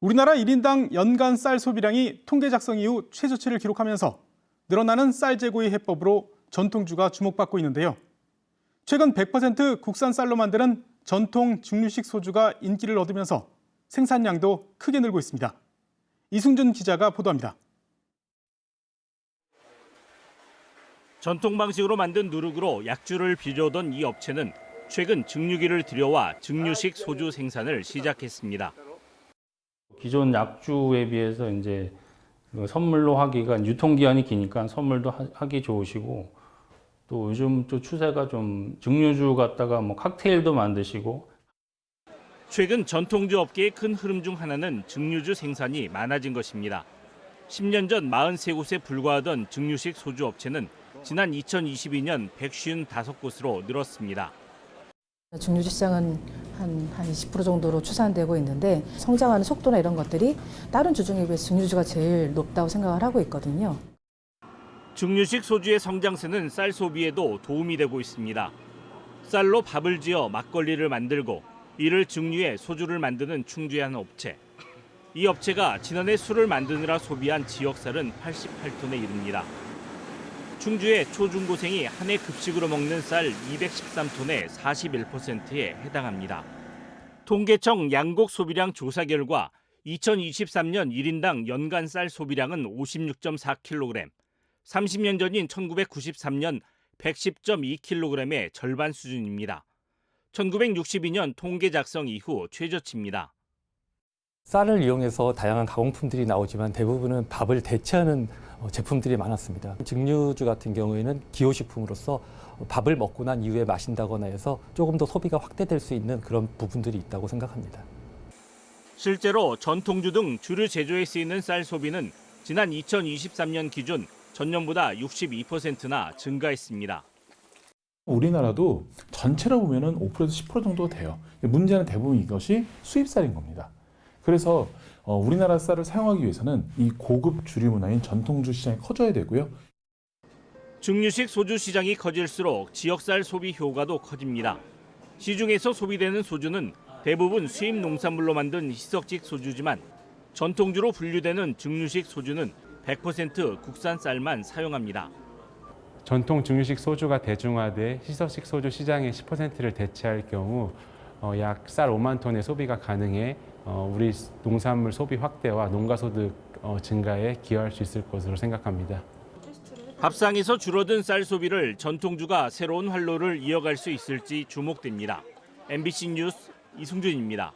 우리나라 1인당 연간 쌀 소비량이 통계 작성 이후 최저치를 기록하면서 늘어나는 쌀 재고의 해법으로 전통주가 주목받고 있는데요. 최근 100% 국산 쌀로 만드는 전통 증류식 소주가 인기를 얻으면서 생산량도 크게 늘고 있습니다. 이승준 기자가 보도합니다. 전통 방식으로 만든 누룩으로 약주를 비벼오던 이 업체는 최근 증류기를 들여와 증류식 소주 생산을 시작했습니다. 기존 약주에 비해서 이제 선물로 하기가 유통기한이 기니까 선물도 하기 좋으시고, 또 요즘 또 추세가 좀 증류주 갖다가 뭐 칵테일도 만드시고. 최근 전통주 업계의 큰 흐름 중 하나는 증류주 생산이 많아진 것입니다. 10년 전 43곳에 불과하던 증류식 소주 업체는 지난 2022년 155곳으로 늘었습니다. 증류주 시장은 한 20% 정도로 추산되고 있는데 성장하는 속도나 이런 것들이 다른 주종에 비해서 증류주가 제일 높다고 생각을 하고 있거든요. 증류식 소주의 성장세는 쌀 소비에도 도움이 되고 있습니다. 쌀로 밥을 지어 막걸리를 만들고 이를 증류해 소주를 만드는 충주의 한 업체. 이 업체가 지난해 술을 만드느라 소비한 지역쌀은 88톤에 이릅니다. 충주의 초중고생이 한 해 급식으로 먹는 쌀 213톤의 41%에 해당합니다. 통계청 양곡 소비량 조사 결과 2023년 1인당 연간 쌀 소비량은 56.4kg, 30년 전인 1993년 110.2kg의 절반 수준입니다. 1962년 통계 작성 이후 최저치입니다. 쌀을 이용해서 다양한 가공품들이 나오지만 대부분은 밥을 대체하는 제품들이 많았습니다. 증류주 같은 경우에는 기호식품으로서 밥을 먹고 난 이후에 마신다거나 해서 조금 더 소비가 확대될 수 있는 그런 부분들이 있다고 생각합니다. 실제로 전통주 등 주류 제조에 쓰이는 쌀 소비는 지난 2023년 기준 전년보다 62%나 증가했습니다. 우리나라도 전체로 보면은 5%에서 10% 정도 돼요. 문제는 대부분 이것이 수입쌀인 겁니다. 그래서 우리나라 쌀을 사용하기 위해서는 이 고급 주류 문화인 전통주 시장이 커져야 되고요. 증류식 소주 시장이 커질수록 지역쌀 소비 효과도 커집니다. 시중에서 소비되는 소주는 대부분 수입 농산물로 만든 희석식 소주지만 전통주로 분류되는 증류식 소주는 100% 국산 쌀만 사용합니다. 전통 증류식 소주가 대중화돼 희석식 소주 시장의 10%를 대체할 경우 약 쌀 5만 톤의 소비가 가능해 우리 농산물 소비 확대와 농가소득 증가에 기여할 수 있을 것으로 생각합니다. 밥상에서 줄어든 쌀 소비를 전통주가 새로운 활로를 이어갈 수 있을지 주목됩니다. MBC 뉴스 이승준입니다.